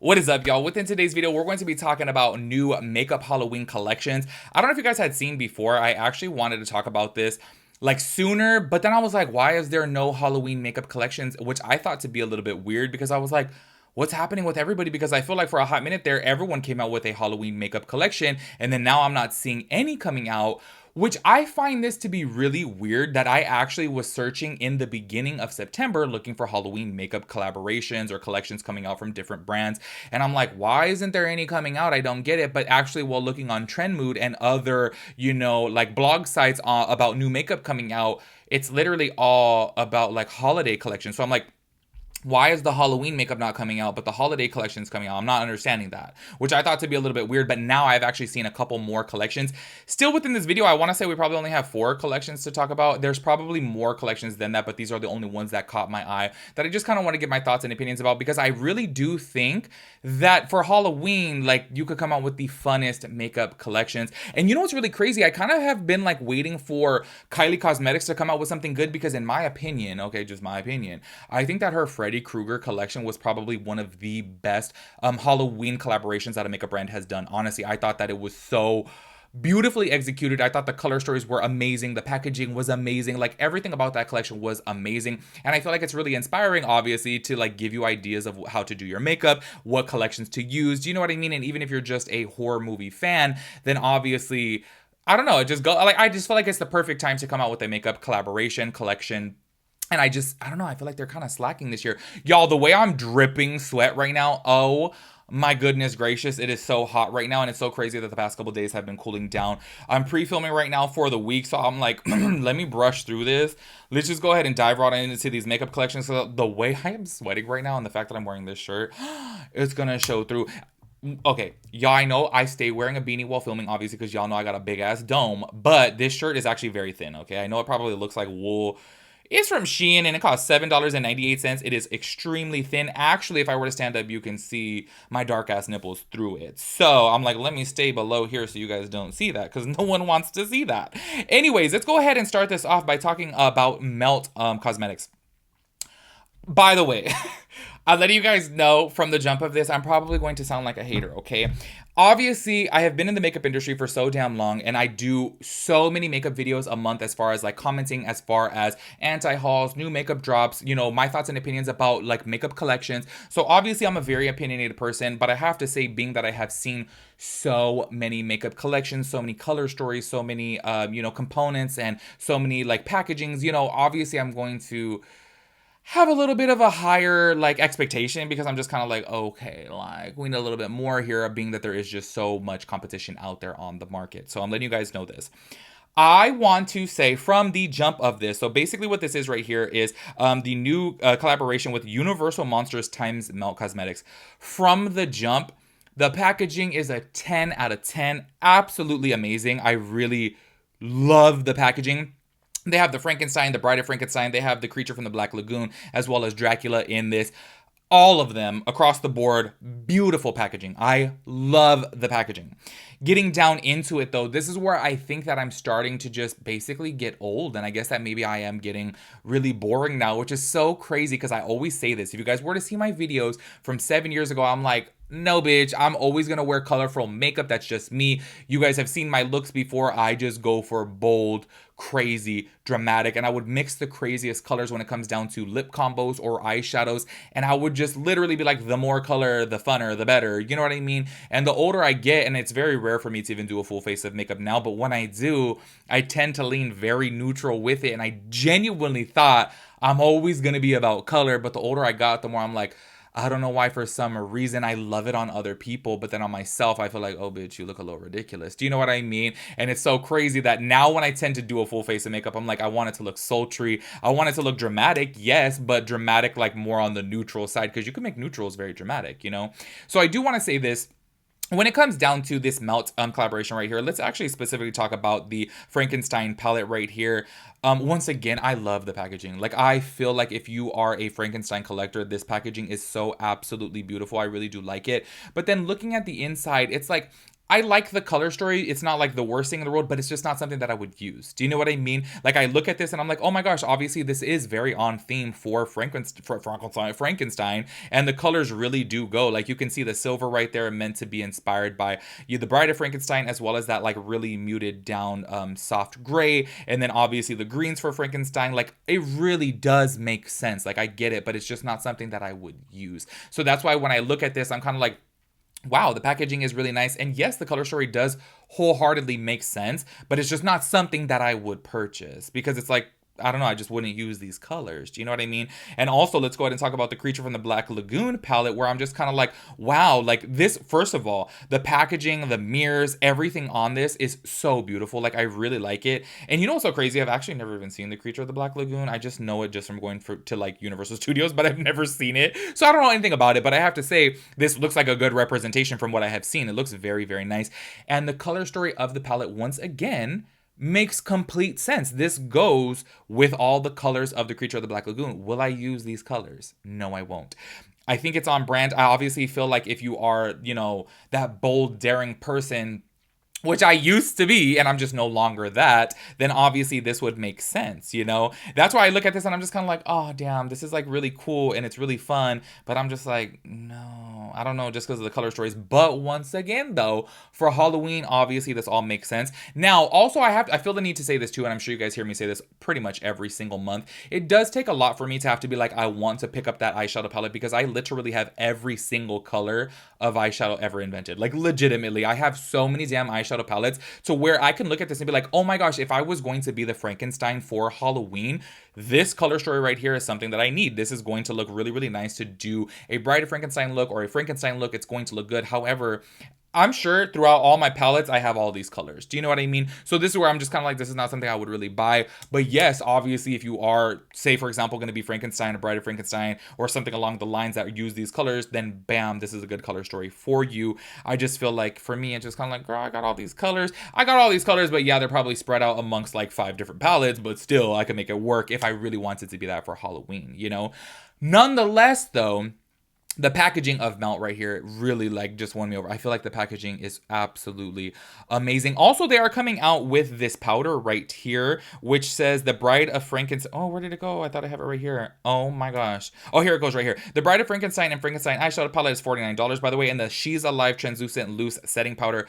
What is up, y'all? Within today's video, we're going to be talking about new makeup Halloween collections. I don't know if you guys had seen before. I actually wanted to talk about this like sooner, but then I was like, why is there no Halloween makeup collections? Which I thought to be a little bit weird because I was like, what's happening with everybody? Because I feel like for a hot minute there, everyone came out with a Halloween makeup collection, and then now I'm not seeing any coming out, which I find this to be really weird that I actually was searching in the beginning of September looking for Halloween makeup collaborations or collections coming out from different brands. And I'm like, why isn't there any coming out? I don't get it. But actually, while looking on Trendmood and other, like blog sites about new makeup coming out, it's literally all about like holiday collections. So I'm like, why is the Halloween makeup not coming out, but the holiday collection is coming out? I'm not understanding that, which I thought to be a little bit weird, but now I've actually seen a couple more collections. Still within this video, I want to say we probably only have 4 collections to talk about. There's probably more collections than that, but these are the only ones that caught my eye that I just kind of want to get my thoughts and opinions about, because I really do think that for Halloween, like, you could come out with the funnest makeup collections. And you know what's really crazy? I kind of have been like waiting for Kylie Cosmetics to come out with something good, because in my opinion, okay, just my opinion, I think that her Freddy Krueger collection was probably one of the best Halloween collaborations that a makeup brand has done. Honestly, I thought that it was so beautifully executed. I thought the color stories were amazing. The packaging was amazing. Like, everything about that collection was amazing. And I feel like it's really inspiring, obviously, to like give you ideas of how to do your makeup, what collections to use. Do you know what I mean? And even if you're just a horror movie fan, then obviously, I don't know, it just go like, I just feel like it's the perfect time to come out with a makeup collaboration collection. And I don't know, I feel like they're kind of slacking this year. Y'all, the way I'm dripping sweat right now, oh my goodness gracious, it is so hot right now, and it's so crazy that the past couple days have been cooling down. I'm pre-filming right now for the week, so I'm like, let me brush through this. Let's just go ahead and dive right into these makeup collections. So the way I am sweating right now, and the fact that I'm wearing this shirt, it's gonna show through. Okay, y'all, I know I stay wearing a beanie while filming, obviously, because y'all know I got a big ass dome, but this shirt is actually very thin, okay? I know it probably looks like wool. It's from Shein and it costs $7.98. It is extremely thin. Actually, if I were to stand up, you can see my dark ass nipples through it. So I'm like, let me stay below here so you guys don't see that, because no one wants to see that. Anyways, let's go ahead and start this off by talking about Melt Cosmetics. By the way, I'll let you guys know from the jump of this, I'm probably going to sound like a hater, okay? Obviously, I have been in the makeup industry for so damn long, and I do so many makeup videos a month, as far as like commenting, as far as anti-hauls, new makeup drops, my thoughts and opinions about like makeup collections. So obviously, I'm a very opinionated person, but I have to say, being that I have seen so many makeup collections, so many color stories, so many, components, and so many like packagings, obviously I'm going to have a little bit of a higher like expectation, because I'm just kind of like, okay, like, we need a little bit more here, being that there is just so much competition out there on the market. So I'm letting you guys know this. I want to say from the jump of this, so basically what this is right here is the new collaboration with Universal Monsters times Melt Cosmetics. From the jump, the packaging is a 10 out of 10. Absolutely amazing. I really love the packaging. They have the Frankenstein, the Bride of Frankenstein. They have the creature from the Black Lagoon, as well as Dracula in this. All of them across the board, beautiful packaging. I love the packaging. Getting down into it though, this is where I think that I'm starting to just basically get old, and I guess that maybe I am getting really boring now, which is so crazy, because I always say this. If you guys were to see my videos from 7 years ago, I'm like, no, bitch, I'm always gonna wear colorful makeup. That's just me. You guys have seen my looks before. I just go for bold, crazy, dramatic, and I would mix the craziest colors when it comes down to lip combos or eyeshadows, and I would just literally be like, the more color, the funner, the better. You know what I mean? And the older I get, and it's very rare for me to even do a full face of makeup now, but when I do, I tend to lean very neutral with it, and I genuinely thought I'm always gonna be about color, but the older I got, the more I'm like, I don't know why, for some reason I love it on other people, but then on myself I feel like, oh bitch, you look a little ridiculous. Do you know what I mean? And it's so crazy that now when I tend to do a full face of makeup, I'm like, I want it to look sultry, I want it to look dramatic, yes, but dramatic like more on the neutral side, because you can make neutrals very dramatic, So I do want to say this. When it comes down to this Melt collaboration right here, let's actually specifically talk about the Frankenstein palette right here. Once again, I love the packaging. Like, I feel like if you are a Frankenstein collector, this packaging is so absolutely beautiful. I really do like it. But then looking at the inside, it's like, I like the color story. It's not like the worst thing in the world, but it's just not something that I would use. Do you know what I mean? Like I look at this and I'm like, oh my gosh, obviously this is very on theme for Frankenstein, and the colors really do go. Like you can see the silver right there meant to be inspired by the Bride of Frankenstein, as well as that like really muted down soft gray, and then obviously the greens for Frankenstein. Like it really does make sense. Like I get it, but it's just not something that I would use. So that's why when I look at this, I'm kind of like, wow, the packaging is really nice. And yes, the color story does wholeheartedly make sense, but it's just not something that I would purchase because it's like, I don't know, I just wouldn't use these colors. Do you know what I mean? And also, let's go ahead and talk about the Creature from the Black Lagoon palette, where I'm just kind of like, wow, like this, first of all, the packaging, the mirrors, everything on this is so beautiful. Like, I really like it. And you know what's so crazy? I've actually never even seen the Creature of the Black Lagoon. I just know it just from going to like Universal Studios, but I've never seen it. So I don't know anything about it, but I have to say, this looks like a good representation from what I have seen. It looks very, very nice. And the color story of the palette, once again, makes complete sense. This goes with all the colors of the Creature of the Black Lagoon. Will I use these colors? No, I won't. I think it's on brand. I obviously feel like if you are, you know, that bold, daring person, which I used to be, and I'm just no longer that, then obviously this would make sense, you know? That's why I look at this and I'm just kind of like, oh, damn, this is like really cool and it's really fun. But I'm just like, no, I don't know, just because of the color stories. But once again, though, for Halloween, obviously this all makes sense. Now, also, I feel the need to say this too, and I'm sure you guys hear me say this pretty much every single month. It does take a lot for me to have to be like, I want to pick up that eyeshadow palette because I literally have every single color of eyeshadow ever invented. Like, legitimately, I have so many damn eyeshadow palettes to where I can look at this and be like, oh my gosh, if I was going to be the Frankenstein for Halloween, this color story right here is something that I need. This is going to look really, really nice to do a Bride of Frankenstein look or a Frankenstein look. It's going to look good. However, I'm sure throughout all my palettes, I have all these colors. Do you know what I mean? So this is where I'm just kind of like, this is not something I would really buy. But yes, obviously, if you are, say, for example, going to be Frankenstein, a Bride of Frankenstein, or something along the lines that use these colors, then bam, this is a good color story for you. I just feel like, for me, it's just kind of like, girl, I got all these colors. I got all these colors, but yeah, they're probably spread out amongst like 5 different palettes, but still, I can make it work if I really wanted to be that for Halloween, you know? Nonetheless, though, the packaging of Melt right here really like just won me over. I feel like the packaging is absolutely amazing. Also, they are coming out with this powder right here, which says the Bride of Frankenstein. Oh, where did it go? I thought I have it right here. Oh my gosh. Oh, here it goes right here. The Bride of Frankenstein and Frankenstein eyeshadow palette is $49, by the way. And the She's Alive translucent loose setting powder,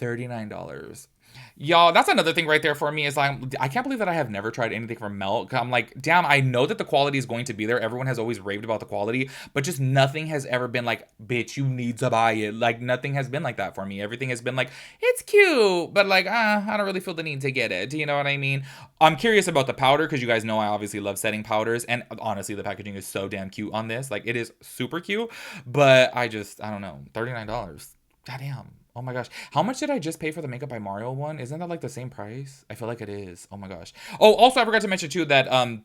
$39. Y'all, that's another thing right there for me is like, I can't believe that I have never tried anything from Melt. I'm like, damn, I know that the quality is going to be there. Everyone has always raved about the quality, but just nothing has ever been like, bitch, you need to buy it. Like, nothing has been like that for me. Everything has been like, it's cute, but like, I don't really feel the need to get it. Do you know what I mean? I'm curious about the powder because you guys know I obviously love setting powders, and honestly, the packaging is so damn cute on this. Like, it is super cute, but I don't know, $39. Goddamn. Oh my gosh. How much did I just pay for the Makeup by Mario one? Isn't that like the same price? I feel like it is. Oh my gosh. Oh, also I forgot to mention too that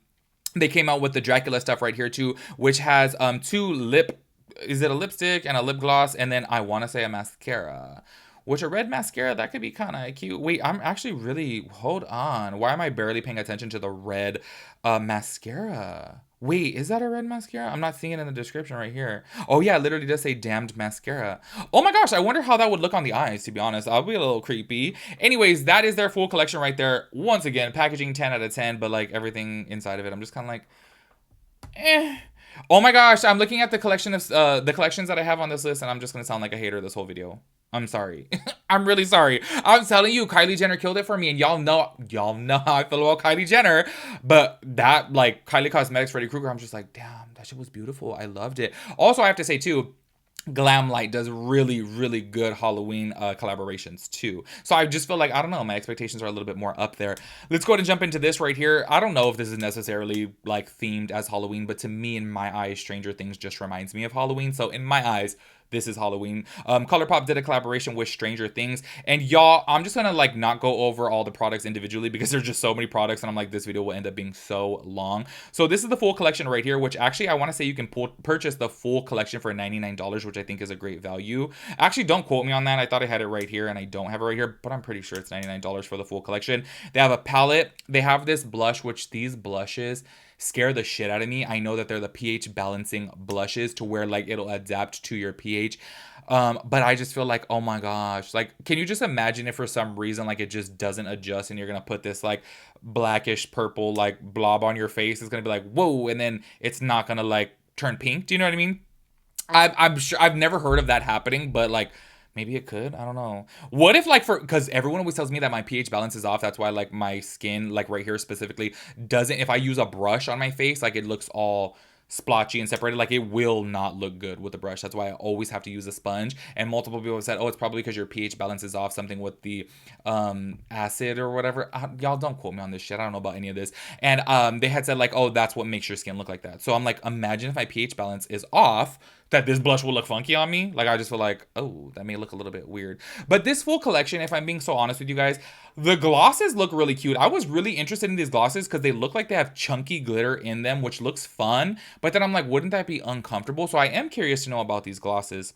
they came out with the Dracula stuff right here too, which has is it a lipstick and a lip gloss, and then I want to say a mascara. Which a red mascara, that could be kind of cute. Wait, I'm actually really, hold on. Why am I barely paying attention to the red mascara? Wait, is that a red mascara? I'm not seeing it in the description right here. Oh yeah, it literally does say damned mascara. Oh my gosh, I wonder how that would look on the eyes, to be honest. I'll be a little creepy. Anyways, that is their full collection right there. Once again, packaging 10 out of 10, but like everything inside of it, I'm just kind of like, eh. Oh my gosh, I'm looking at the collection of the collections that I have on this list, and I'm just gonna sound like a hater this whole video. I'm sorry. I'm really sorry. I'm telling you, Kylie Jenner killed it for me, and y'all know how I feel about Kylie Jenner. But that, like, Kylie Cosmetics, Freddy Krueger, I'm just like, damn, that shit was beautiful. I loved it. Also, I have to say too, Glamlight does really, really good Halloween collaborations too. So I just feel like, I don't know, my expectations are a little bit more up there. Let's go ahead and jump into this right here. I don't know if this is necessarily like themed as Halloween, but to me, in my eyes, Stranger Things just reminds me of Halloween. So in my eyes, this is Halloween. Colourpop did a collaboration with Stranger Things, and y'all, I'm just gonna like not go over all the products individually because there's just so many products, and I'm like, this video will end up being so long. So this is the full collection right here, which actually I want to say you can purchase the full collection for $99, which I think is a great value. Actually, don't quote me on that. I thought I had it right here, and I don't have it right here, but I'm pretty sure it's $99 for the full collection. They have a palette. They have this blush, which these blushes, scare the shit out of me. I know that they're the pH balancing blushes to where like it'll adapt to your pH. But I just feel like, oh my gosh, like, can you just imagine if for some reason like it just doesn't adjust and you're gonna put this like blackish purple like blob on your face? It's gonna be like, whoa, and then it's not gonna like turn pink. Do you know what I mean? I'm sure I've never heard of that happening, but like maybe it could. I don't know. What if like because everyone always tells me that my pH balance is off. That's why like my skin, like right here specifically, doesn't. If I use a brush on my face, like it looks all splotchy and separated. Like it will not look good with the brush. That's why I always have to use a sponge. And multiple people have said, oh, it's probably because your pH balance is off, something with the acid or whatever. Y'all don't quote me on this shit. I don't know about any of this. And they had said like, oh, that's what makes your skin look like that. So I'm like, imagine if my pH balance is off, that this blush will look funky on me. Like I just feel like, oh, that may look a little bit weird. But this full collection, if I'm being so honest with you guys, the glosses look really cute. I was really interested in these glosses because they look like they have chunky glitter in them, which looks fun. But then I'm like, wouldn't that be uncomfortable? So I am curious to know about these glosses.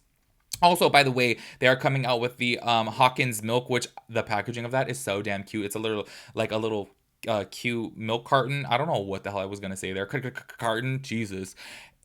Also, by the way, they are coming out with the Hawkins milk, which the packaging of that is so damn cute. It's a little cute milk carton. I don't know what the hell I was gonna say there. Carton, Jesus.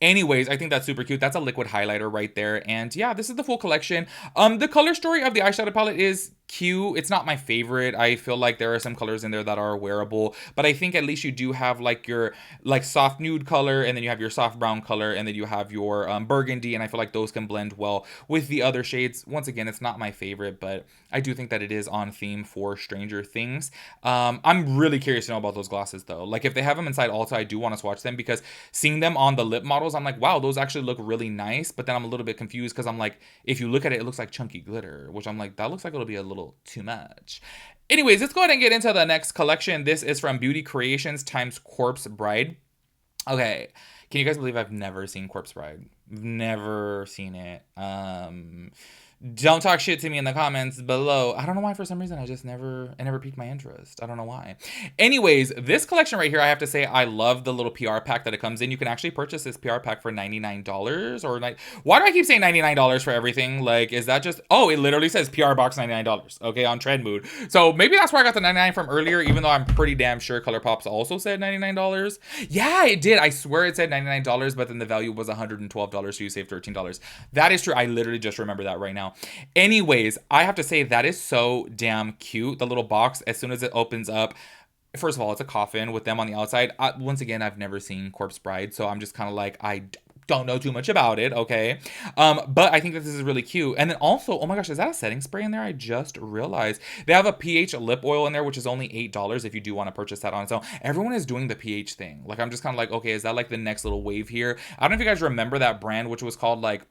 Anyways, I think that's super cute. That's a liquid highlighter right there. And yeah, this is the full collection. The color story of the eyeshadow palette is cute. It's not my favorite. I feel like there are some colors in there that are wearable, but I think at least you do have like your like soft nude color, and then you have your soft brown color, and then you have your burgundy, and I feel like those can blend well with the other shades. Once again, it's not my favorite, but I do think that it is on theme for Stranger Things. I'm really curious to know about those glosses though. Like if they have them inside Ulta, I do want to swatch them because seeing them on the lip models, I'm like, wow, those actually look really nice. But then I'm a little bit confused because I'm like, if you look at it, it looks like chunky glitter, which I'm like, that looks like it'll be a little too much. Anyways, let's go ahead and get into the next collection. This is from Beauty Creations times Corpse Bride. Okay, can you guys believe I've never seen Corpse Bride? Never seen it. Don't talk shit to me in the comments below. I don't know why for some reason it never piqued my interest. I don't know why. Anyways, this collection right here, I have to say I love the little PR pack that it comes in. You can actually purchase this PR pack for $99 or like, why do I keep saying $99 for everything? Like, is that just, oh, it literally says PR box $99, okay, on Trendmood. So maybe that's where I got the 99 from earlier, even though I'm pretty damn sure Colourpop's also said $99. Yeah, it did. I swear it said $99, but then the value was $112, so you saved $13. That is true. I literally just remember that right now. Anyways, I have to say that is so damn cute. The little box, as soon as it opens up, first of all, it's a coffin with them on the outside. Once again, I've never seen Corpse Bride, so I'm just kind of like, I don't know too much about it, okay? But I think that this is really cute. And then also, oh my gosh, is that a setting spray in there? I just realized. They have a pH lip oil in there, which is only $8 if you do want to purchase that on its own. Everyone is doing the pH thing. Like, I'm just kind of like, okay, is that like the next little wave here? I don't know if you guys remember that brand, which was called like,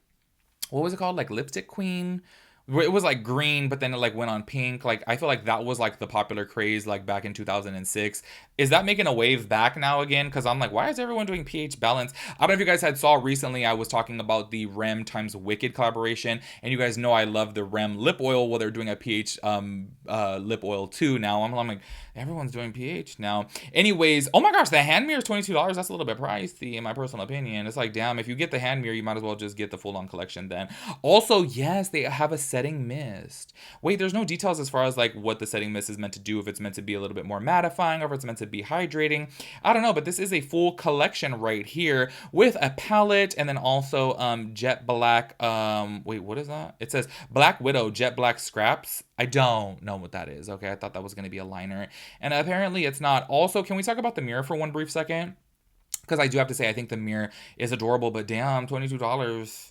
what was it called? Like Lipstick Queen? It was like green, but then it like went on pink. Like I feel like that was like the popular craze like back in 2006. Is that making a wave back now again? Because I'm like, why is everyone doing pH balance? I don't know if you guys had saw recently, I was talking about the Rem times Wicked collaboration, and you guys know I love the Rem lip oil. Well, they're doing a pH lip oil too now. I'm like, everyone's doing pH now. Anyways, oh my gosh, the hand mirror is $22. That's a little bit pricey in my personal opinion. It's like, damn, if you get the hand mirror, you might as well just get the full-on collection then. Also, yes, they have a setting mist. Wait, there's no details as far as like what the setting mist is meant to do, if it's meant to be a little bit more mattifying or if it's meant to be hydrating. I don't know, but this is a full collection right here with a palette and then also jet black, wait, what is that? It says Black Widow jet black scraps. I don't know what that is. Okay, I thought that was going to be a liner, and apparently it's not. Also, can we talk about the mirror for one brief second? Because I do have to say, I think the mirror is adorable, but damn, $22.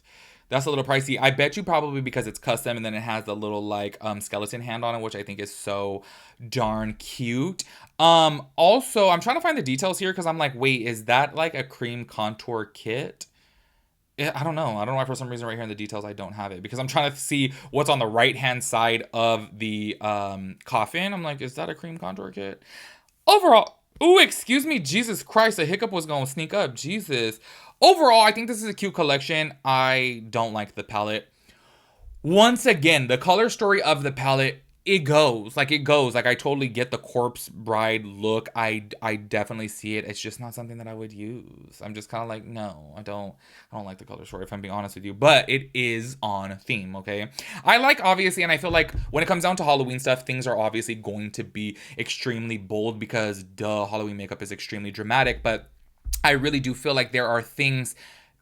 That's a little pricey. I bet you probably because it's custom and then it has the little like skeleton hand on it, which I think is so darn cute. Also, I'm trying to find the details here because I'm like, wait, is that like a cream contour kit? I don't know. I don't know why for some reason right here in the details I don't have it, because I'm trying to see what's on the right hand side of the coffin. I'm like, is that a cream contour kit? Overall, ooh, excuse me, Jesus Christ, a hiccup was going to sneak up. Jesus. Overall, I think this is a cute collection. I don't like the palette. Once again, the color story of the palette, it goes. Like, I totally get the Corpse Bride look. I definitely see it. It's just not something that I would use. I'm just kind of like, no, I don't like the color story, if I'm being honest with you. But it is on theme, okay? I like, obviously, and I feel like when it comes down to Halloween stuff, things are obviously going to be extremely bold because, duh, Halloween makeup is extremely dramatic. But I really do feel like there are things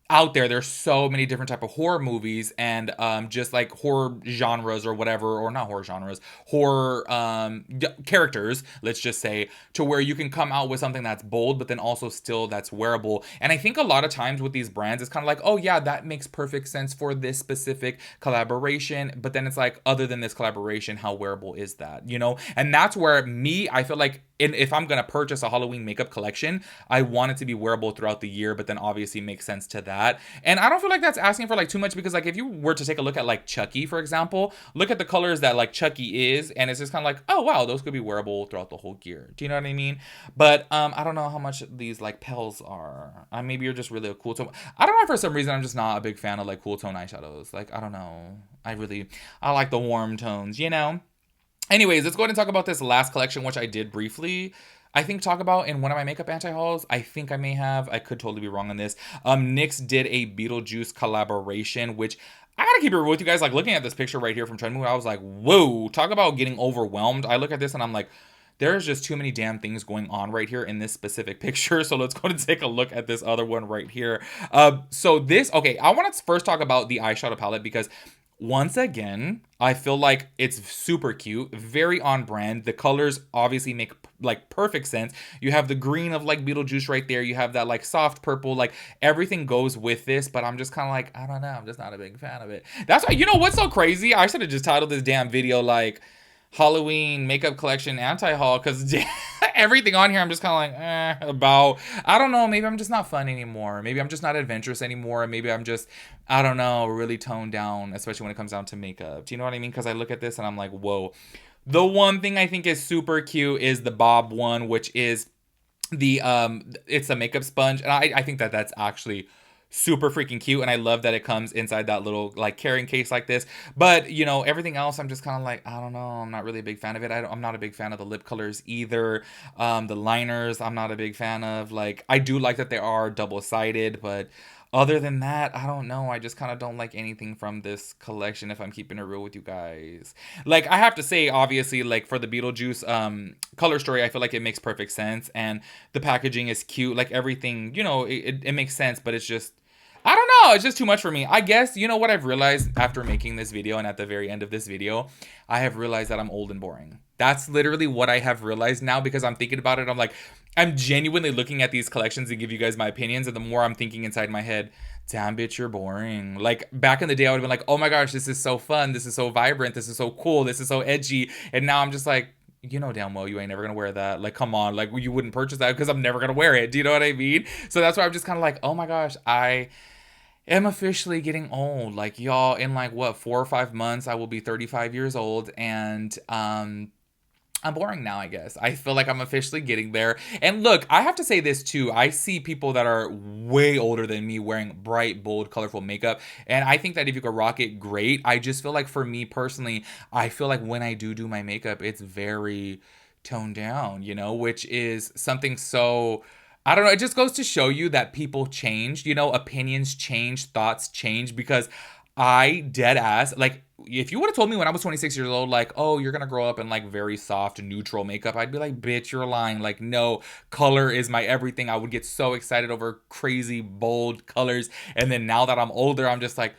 out there. There's so many different type of horror movies and just like horror genres or whatever, or not horror genres, horror characters, let's just say, to where you can come out with something that's bold but then also still that's wearable. And I think a lot of times with these brands, it's kind of like, oh yeah, that makes perfect sense for this specific collaboration, but then it's like, other than this collaboration, how wearable is that, you know? And that's where I feel like, if I'm gonna purchase a Halloween makeup collection, I want it to be wearable throughout the year, but then obviously make sense to that. And I don't feel like that's asking for like too much, because like if you were to take a look at like Chucky, for example, look at the colors that like Chucky is, and it's just kind of like, oh wow, those could be wearable throughout the whole year. Do you know what I mean? But I don't know how much these like pels are. Maybe you're just really a cool tone. I don't know, for some reason I'm just not a big fan of like cool tone eyeshadows. Like, I don't know. I like the warm tones, you know? Anyways, let's go ahead and talk about this last collection, which I did briefly, I think, talk about in one of my makeup anti-hauls. I think I may have. I could totally be wrong on this. NYX did a Beetlejuice collaboration, which I gotta keep it real with you guys. Like, looking at this picture right here from Trend Move, I was like, whoa, talk about getting overwhelmed. I look at this and I'm like, there's just too many damn things going on right here in this specific picture. So let's go and take a look at this other one right here. So this, okay, I want to first talk about the eyeshadow palette, because once again, I feel like it's super cute, very on brand. The colors obviously make like perfect sense. You have the green of like Beetlejuice right there. You have that like soft purple, like everything goes with this, but I'm just kind of like, I don't know. I'm just not a big fan of it. That's why, you know what's so crazy? I should have just titled this damn video like Halloween makeup collection anti-haul, because everything on here I'm just kind of like about. I don't know, maybe I'm just not fun anymore, maybe I'm just not adventurous anymore, maybe I'm just, I don't know, really toned down, especially when it comes down to makeup. Do you know what I mean? Because I look at this and I'm like, whoa. The one thing I think is super cute is the Bob one, which is the it's a makeup sponge, and I think that that's actually super freaking cute, and I love that it comes inside that little like carrying case like this. But you know, everything else I'm just kind of like, I don't know, I'm not really a big fan of it. I'm not a big fan of the lip colors either. The liners I'm not a big fan of. Like, I do like that they are double-sided, but other than that, I don't know. I just kind of don't like anything from this collection, if I'm keeping it real with you guys. Like, I have to say, obviously, like for the Beetlejuice color story, I feel like it makes perfect sense, and the packaging is cute. Like, everything, you know, it makes sense, but it's just, I don't know, it's just too much for me. I guess, you know what I've realized after making this video, and at the very end of this video, I have realized that I'm old and boring. That's literally what I have realized now, because I'm thinking about it. I'm like, I'm genuinely looking at these collections to give you guys my opinions, and the more I'm thinking inside my head, damn bitch, you're boring. Like, back in the day, I would have been like, oh my gosh, this is so fun, this is so vibrant, this is so cool, this is so edgy. And now I'm just like, you know damn well you ain't never gonna wear that. Like, come on, like, you wouldn't purchase that because I'm never gonna wear it. Do you know what I mean? So that's why I'm just kind of like, oh my gosh, I am officially getting old. Like, y'all, in like what, 4 or 5 months I will be 35 years old, and I'm boring now, I guess. I feel like I'm officially getting there. And look, I have to say this too. I see people that are way older than me wearing bright, bold, colorful makeup. And I think that if you could rock it, great. I just feel like, for me personally, I feel like when I do my makeup, it's very toned down, you know, which is something so, I don't know. It just goes to show you that people change, you know, opinions change, thoughts change, because I dead ass, like, if you would have told me when I was 26 years old, like, oh, you're gonna grow up in like very soft, neutral makeup, I'd be like, bitch, you're lying. Like, no, color is my everything. I would get so excited over crazy, bold colors. And then now that I'm older, I'm just like,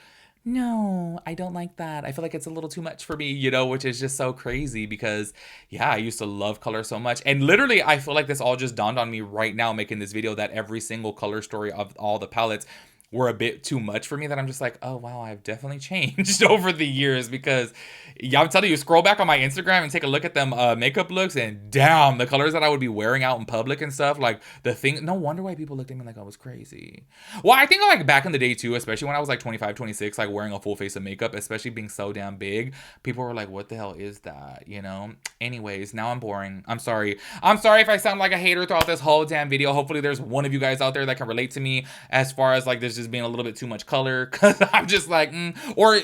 no, I don't like that. I feel like it's a little too much for me, you know, which is just so crazy, because yeah, I used to love color so much. And literally, I feel like this all just dawned on me right now making this video, that every single color story of all the palettes were a bit too much for me, that I'm just like, oh wow, I've definitely changed over the years. Because yeah, I'm telling you, scroll back on my Instagram and take a look at them makeup looks, and damn, the colors that I would be wearing out in public and stuff, like the thing, no wonder why people looked at me like I was crazy. Well, I think like back in the day too, especially when I was like 25, 26, like wearing a full face of makeup, especially being so damn big, people were like, what the hell is that, you know? Anyways, now I'm boring. I'm sorry if I sound like a hater throughout this whole damn video. Hopefully there's one of you guys out there that can relate to me as far as like this just being a little bit too much color, because I'm just like, or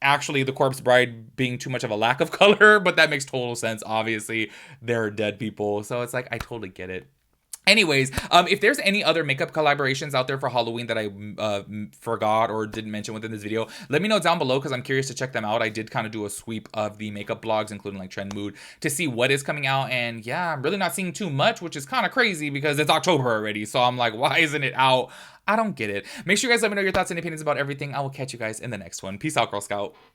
actually the Corpse Bride being too much of a lack of color, but that makes total sense. Obviously, they're dead people, so it's like, I totally get it. Anyways, if there's any other makeup collaborations out there for Halloween that I forgot or didn't mention within this video, let me know down below because I'm curious to check them out. I did kind of do a sweep of the makeup blogs, including like Trend Mood, to see what is coming out. And yeah, I'm really not seeing too much, which is kind of crazy because it's October already. So I'm like, why isn't it out? I don't get it. Make sure you guys let me know your thoughts and opinions about everything. I will catch you guys in the next one. Peace out, Girl Scout.